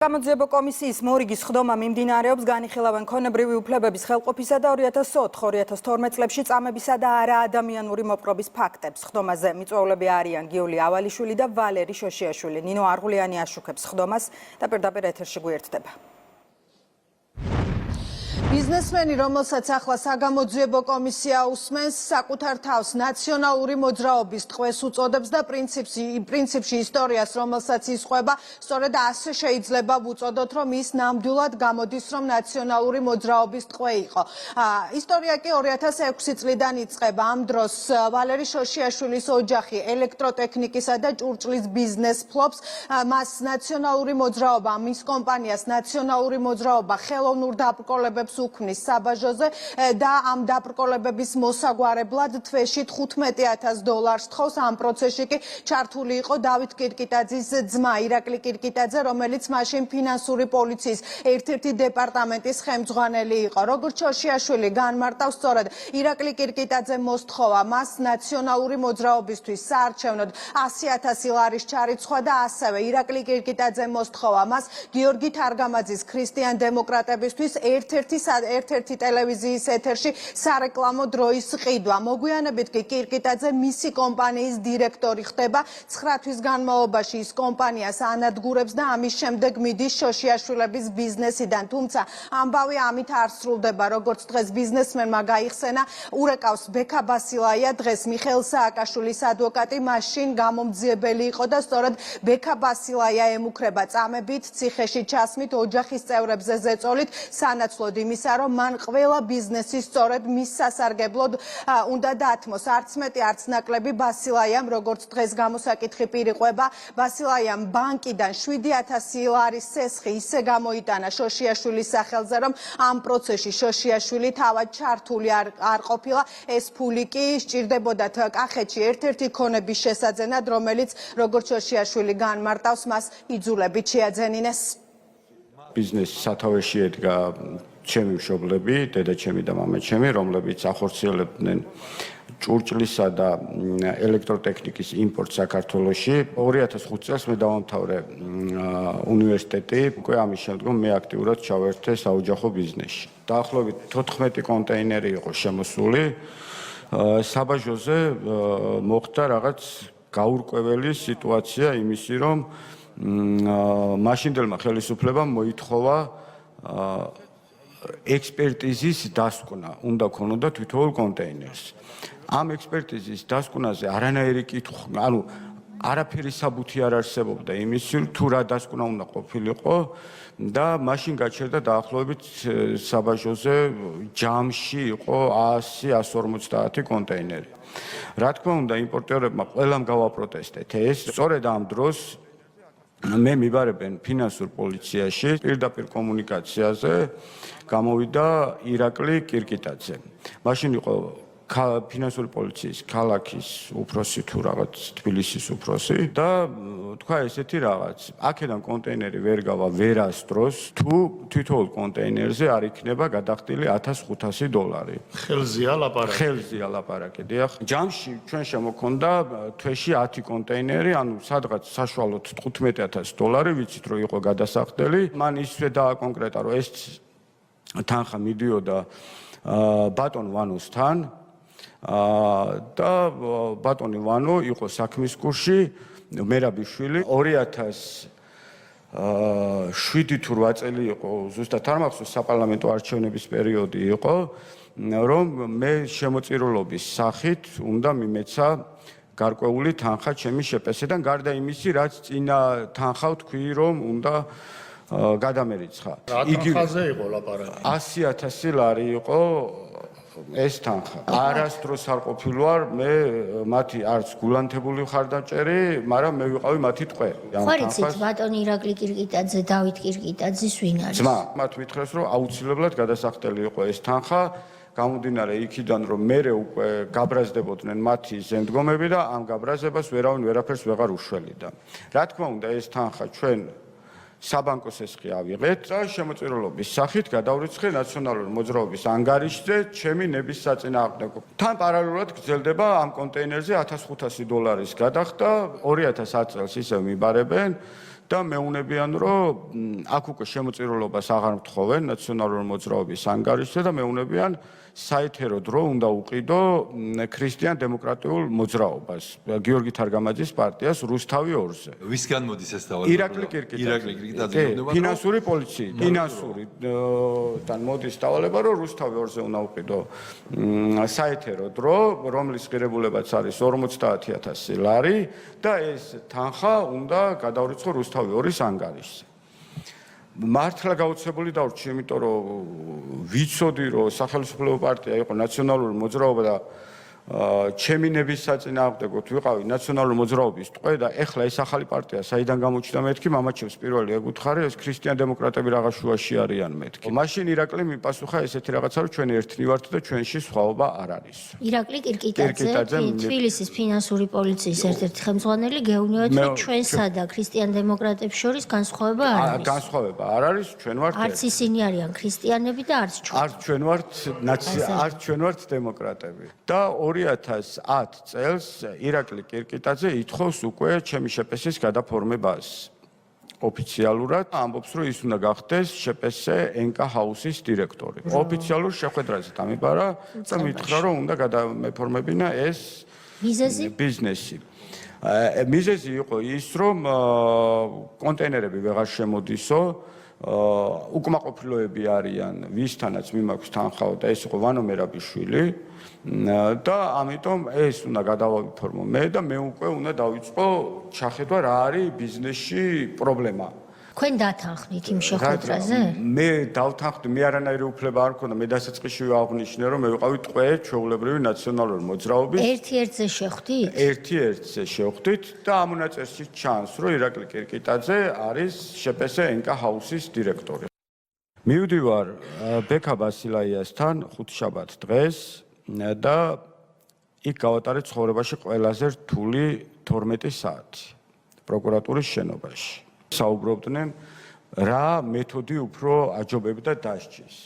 გამოძიებო კომისიის მორიგის ხდომა მიმდინარეობს განიხილავენ ქონებრივი უფლებების ხელყოფისა და 2004-2012 წლებში წამებისა და არაადამიანური მოპყრობის ფაქტებს. ხდომაზე მიწვეულები არიან გიული ავალიშვილი და ვალერი შოშიაშვილი. ნინო არღულიანი აშუქებს ხდომას და პირდაპირ ეთერში გვერდდება. ბიზნესმენი, რომელსაც ახლა საგამოძიებო კომისია უსმენს, საკუთარ თავს ნაციონალური მოძრაობის ტყვეს უწოდებს და პრინციპში ისტორიას, რომელსაც ისყვება, სწორედ ასე შეიძლება ვუწოდოთ, რომ ის ნამდვილად გამოდის, რომ ნაციონალური მოძრაობის ტყვე იყო. ისტორია კი 2006 წლიდან იწყება. ამ დროს ვალერი შოშიაშვილის ოჯახი ელექტროტექნიკისა და ჭურჭლის ბიზნეს ფლობს. მას ნაციონალური მოძრაობა, მის კომპანიას ნაციონალური მოძრაობა ხელოვნურ დაბრკოლებებს უქმნის საბაჟოზე და ამ დაბრკოლებების მოსაგვარებლად თვეში $15,000 თხოვს. ამ პროცესში კი ჩართული იყო დავით კირკიტაძის ძმა ირაკლი კირკიტაძე, რომელიც მაშინ ფინანსური პოლიციის ერთ-ერთი დეპარტამენტის ხელმძღვანელი იყო. როგორც შოშიაშვილი განმარტავს, სწორედ ირაკლი კირკიტაძე მოსთხოვა მას ნაციონალური მოძრაობისთვის საარჩევნოდ $100,000 ჩარიცხვა და ასევე ირაკლი კირკიტაძე მოსთხოვა მას გიორგი თარგამაძის ქრისტიან დემოკრატებისთვის ერთ-ერთი ტელევიზიის ეთერში სარეკლამო დროის ყიდვა. მოგვიანებით კი კირკიტაძე მისი კომპანიის დირექტორი ხდება. 9 თვის განმავლობაში ის კომპანიას ანადგურებს და ამის შემდეგ მიდის შოშიაშვილების ბიზნესიდან. თუმცა ამბავი ამით არ სრულდება. როგორც დღეს ბიზნესმენმა გაიხსენა, ურეკავს ბექა ბასილაია, დღეს მიხეილ სააკაშვილის ადვოკატი, მაშინ გამომძიებელი იყო და სწორედ ბექა ბასილაია ემუქრება წამებით, ციხეში ჩასმით, ოჯახის წევრებზე ზეწოლით, სანაცვლოდ იმისა, რომ მან ყველა ბიზნესი სწორედ მის სასარგებლოდ უნდა დათმოს. არც მეტი, არც ნაკლები ბასილაიამ, როგორც დღეს გამოსაკითხი პირიყვება, ბასილაიამ ბანკიდან $7,000 სესხი ისე გამოიტანა შოშიაშვილის სახელზე, რომ ამ პროცესში შოშიაშვილი თავად ჩართული არ ყოფილა. ეს ფული კი სჭირდებოდათ კახეთში ერთ-ერთი ქონების შესაძენად, რომელიც როგორც შოშიაშვილი განმარტავს, მას იძულებით შეაძენინეს. ბიზნესის სათავეში ედგა ჩემი მშობლები, დედაჩემი და მამაჩემი, რომლებიც ახორციელებდნენ ჭურჭლისა და ელექტროტექნიკის იმპორტს საქართველოში. 2005 წელს მე დავამთავრე უნივერსიტეტი, უკვე ამის შემდგომ მე აქტიურად ჩავერთე საოჯახო ბიზნესში. დაახლოებით 14 კონტეინერი იყო შემოსული. საბაჟოზე მოხდა რაღაც გაურკვეველი სიტუაცია იმისი, რომ მაშინდელმა ხელისუფლებამ მოითხოვა ექსპერტიზის დასკვნა, უნდა ქონოდა თითოეულ კონტეინერს. ამ ექსპერტიზის დასკვნაზე არანაირი კითხვა, არაფერი საბუთი არ არსებობდა იმის, თუ რა დასკვნა უნდა ყოფილიყო და მაშინ გაჩერდა დაახლოებით საბაჟოზე ჯამში იყო 100-150 კონტეინერი. რა თქმა უნდა, იმპორტიორებმა ყველამ გავაპროტესტეთ ეს. სწორედ ამ დროს მე მიბარებენ ფინანსურ პოლიციაში, პირდაპირ კომუნიკაციაზე გამოვიდა ირაკლი კირკიტაძე. მაშინ იყო ფინანსური პოლიციის ქალაქის უფროსი თუ რაღაც თბილისის უფროსი და თქვა ესეთი რაღაც. აქედან კონტეინერი ვერ გავა ვერასდროს, თუ თითოეულ კონტეინერზე არ იქნება გადახდილი $1,500. ხელზია ლაპარაკი. ხელზია ლაპარაკი, დიახ. ჯამში ჩვენ შემოქონდა თვეში 10 კონტეინერი, სადღაც საშუალოდ $15,000, ვიცით რომ იყო გადასახდელი. მან ისე დააკონკრეტა, რომ ეს თანხა მიდიოდა ბატონ ვანოსთან. და ბატონი ვანო იყო საქმის კურსში, მერაბიშვილი 2007 თუ 8 წელი იყო, ზუსტად არ მახსოვს, საპარლამენტო არჩევნების პერიოდი იყო, რომ მე შემოწირულობის სახით უნდა მიმეცა გარკვეული თანხა ჩემი შეპესედან, გარდა იმისი, რაც წინა თანხა თქვი, რომ უნდა გადამერიცხა. რა თანხაზე იყო ლაპარაკი? $100,000 იყო ეს თანხა. არასდროს არ ყოფილვარ მე მათი არც გულანთებული ხარდამჭერი, მაგრამ მე ვიყავი მათი ტყვე. ხარიცით ბატონი ირაკლი კირკიტაძე, დავით კირკიტაძის ვინ არის? ძმა, მათ მითხრეს, რომ აუცილებლად გადასახდელი იყო ეს თანხა. გამომდინარე იქიდან, რომ მერე უკვე გაბრაზდებოდნენ მათი ზემდგომები და ამ გაბრაზებას ვერავინ ვერაფერს ვეღარ უშველიდა. რა თქმა უნდა, ეს თანხა ჩვენ საბანკო სესხი ავიღეთ და შემოწირულობის სახით გადავრიცხე ნაციონალური მოძრაობის ანგარიშზე ჩემი ნების საწინააღმდეგო. თან პარალელურად გრძელდება ამ კონტეინერზე $1,500 გადახდა 2010 წელს ისევ მიბარებენ და მეუნებიან, რომ აქ უკვე შემოწირულობას აღარ მთხოვენ ნაციონალური მოძრაობის ანგარიშზე და მეუნებიან საეთერო დრო უნდა უყიდო ქრისტიან დემოკრატიულ მოძრაობას, გიორგი თარგამაძის პარტიას რუსთავი 2-ზე. ვისგან მოდის ეს დავალება? ირაკლი კირკიტაძე. ფინანსური პოლიცია, ფინანსურიდან მოდის დავალება, რომ რუსთავი 2-ზე უნდა უყიდო საეთერო დრო, რომლის ღირებულებაც არის 50,000 ლარი და ეს თანხა უნდა გადაურიცხო რუსთავი 2-ის ანგარიშზე. მართლა გაუცებული დავრჩი, იმიტომ რომ ვიცოდი, რომ სახელმწიფო პარტია იყო ნაციონალური მოძრაობა და ჩემი ნების საწინააღმდეგოდ ვიყავი ნაციონალური მოძრაობის ტყვე და ეხლა ეს ახალი პარტია საიდან გამოჩნდა მეთქი, მამაჩემს პირველი ეგუთხარი, ეს ქრისტიან დემოკრატები რაღაც შუაში არიან მეთქი. მაშინ ირაკლი მიპასუხა ესეთი რაღაცა, რომ ჩვენ ერთნი ვართ და ჩვენში სხვაობა არ არის. ირაკლი კირკიტაძე, თბილისის ფინანსური პოლიციის ერთ-ერთი ხელმძღვანელი გეუბნებათ, რომ ჩვენსა და ქრისტიან დემოკრატებს შორის განსხვავება არ არის. განსხვავება არ არის, ჩვენ ვართ არც ისინი არიან ქრისტიანები და არც ჩვენ. არც ჩვენ ვართ დემოკრატები. და 2010 წელს ირაკლი კირკიტაძე ითხოვს უკვე ჩემი შეპესის გადაფორმებას. ოფიციალურად ამბობს, რომ ის უნდა გახდეს შეპესე ენკა ჰაუსის დირექტორი. ოფიციალურ შეხვედრაზე დამიბარა და მითხრა, რომ უნდა გადამეფორმებინა ეს ბიზნესი. მიზეზი იყო ის, რომ კონტეინერები ვეღარ შემოდისო, უკმაყოფილოები არიან, ვისთანაც მიმაქვს თანხაო და ეს იყო ვანო მერაბიშვილი. და ამიტომ ეს უნდა გადავაფორმო მე და მე უკვე უნდა დავიწყო ჩახედვა რა არის ბიზნესში პრობლემა. თქვენ დათანხმდით იმ შეხვედრაზე? მე დავთანხმდი, მე არანაირი უფლება არ მქონდა, მე დასაწყისში აღნიშნე, რომ მე ვიყავი ტყვე ჩვეულებრივი ნაციონალური მოძრაობის. ერთ-ერთზე შეხვდით? ერთ-ერთზე შეხვდით და ამ მონაწერში ჩანს, რომ ირაკლი კირკიტაძე არის შეპესე ენკა ჰაუსის დირექტორი. მივდივარ ბექა ბასილაიასთან ხუთშაბათ დღეს და იქ გავატარეთ ცხოვრებაში ყველაზე რთული 12 საათი პროკურატურის შენობაში. საუბრობდნენ რა მეთოდი უფრო აჯობებდა დასჯის.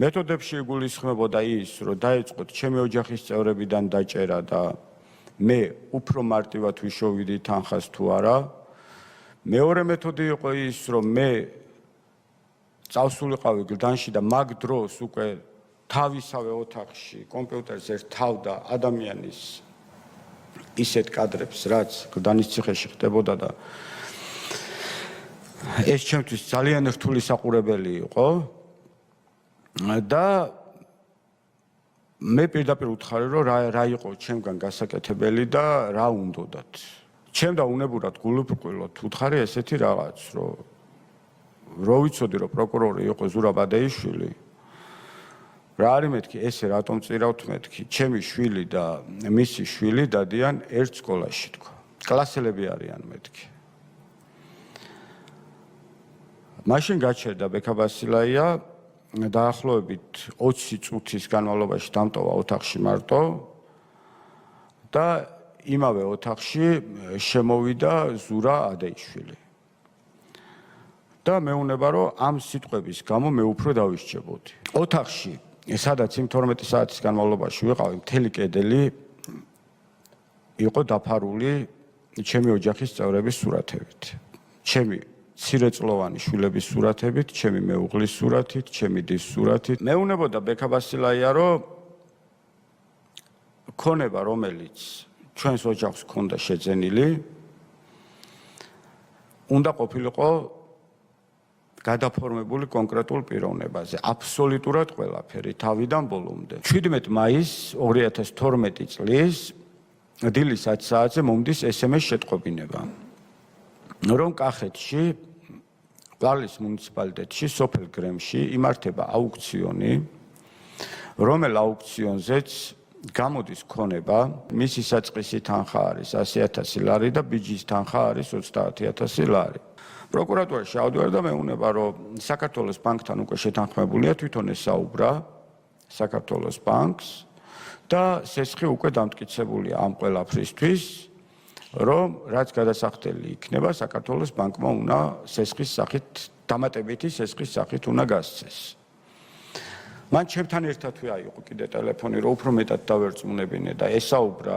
მეთოდებში იგულისხმებოდა ის, რომ დაეწყოთ ჩემი ოჯახის წევრებიდან დაჭერა და მე უფრო მარტივად ვიშოვიდი თანხას თუ არა. მეორე მეთოდი იყო ის, რომ მე წავსულიყავი გლდანში და მაგ დროს უკვე თავისავე ოთახში კომპიუტერზე რთავდა ადამიანის ისეთ კადრებს, რაც გლდანის ციხეში ხდებოდა და ეს ჩემთვის ძალიან რთული საყურებელი იყო და მე პირდაპირ ვუთხარი, რომ რა იყო ჩემგან გასაკეთებელი და რა უნდოდათ. ჩემ და უნებურად გულუბრყვილოდ ვუთხარი ესეთი რაღაც, რო ვიცოდი, რომ პროკურორი იყო ზურაბ ადეიშვილი. რა არის მეთქი, ესე რატომ წირავთ მეთქი, ჩემი შვილი და მისი შვილი დადიან ერთ სკოლაში თქო. კლასელები არიან მეთქი. მაშინ გაჩერდა ბექა ბასილაია დაახლოებით 20 წუთის განმავლობაში დამტოვა ოთახში მარტო და იმავე ოთახში შემოვიდა ზურა ადეიშვილი. და მეუნება, რომ ამ სიტყვების გამო მე უფრო დავისჯებოდი. ოთახში სადაც იმ 12 საათის განმავლობაში ვიყავი, მთელი კედელი იყო დაფარული ჩემი ოჯახის წევრების სურათებით. ჩემი ცირეწლოვანი შვილების სურათებით, ჩემი მეუღლის სურათით, ჩემი დის სურათით. მეუნებოდა ბექა ბასილაია, რომ ქონება, რომელიც ჩვენს ოჯახს ჰქონდა შეძენილი, უნდა ყოფილიყო გადაფორმებული კონკრეტულ პიროვნებაზე, აბსოლუტურად ყველაფერი, თავიდან ბოლომდე. 17 მაისს 2012 წლის დილის 10 საათზე მომდის SMS შეტყობინება, რომ კახეთში, ყვარლის მუნიციპალიტეტში, სოფელ გრემში იმართება აუქციონი, რომელ აუქციონზეც გამოდის ქონება, მისი საწყისი თანხა არის 100,000 ლარი და ბიჯის თანხა არის 30,000 ლარი. პროკურატურაში ავდივარ და მეუნება, რომ საქართველოს ბანკთან უკვე შეთანხმებულია, თვითონ ესაუბრა საქართველოს ბანკს და სესხი უკვე დამტკიცებულია ამ ყველაფრისთვის, რომ რაც გადასახდელი იქნება, საქართველოს ბანკმა უნდა სესხის სახით, დამატებითი სესხის სახით უნდა გასცეს. მან ჩემთან ერთადვე აიღო კიდე ტელეფონი, რომ უფრო მეტად დავერწმუნებინე და ესაუბრა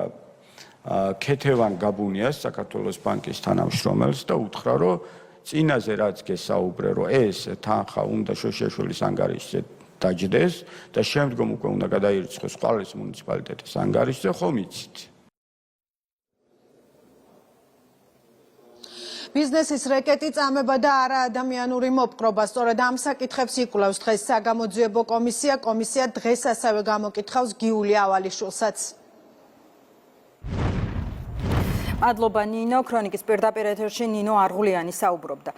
ქეთევან გაბუნიას, საქართველოს ბანკის თანამშრომელს და უთხრა, რომ წინაზე რაც გესაუბრე, რომ ეს თანხა უნდა შოშიაშვილის ანგარიშზე დაჯდეს და შემდგომ უკვე უნდა გადაირიცხოს ყვალის მუნიციპალიტეტის ანგარიშზე, ხომ იცით? ბიზნესის რეკეტი წამება და არაადამიანური მოპყრობა. სწორედ ამ საკითხებს იკვლევს დღეს საგამოძიებო კომისია. კომისია დღეს ასევე გამოკითხავს გიული ავალიშვილსაც. მადლობა ნინო, ქრონიკის პირდაპირ ეთერში ნინო არღულიანი საუბრობდა.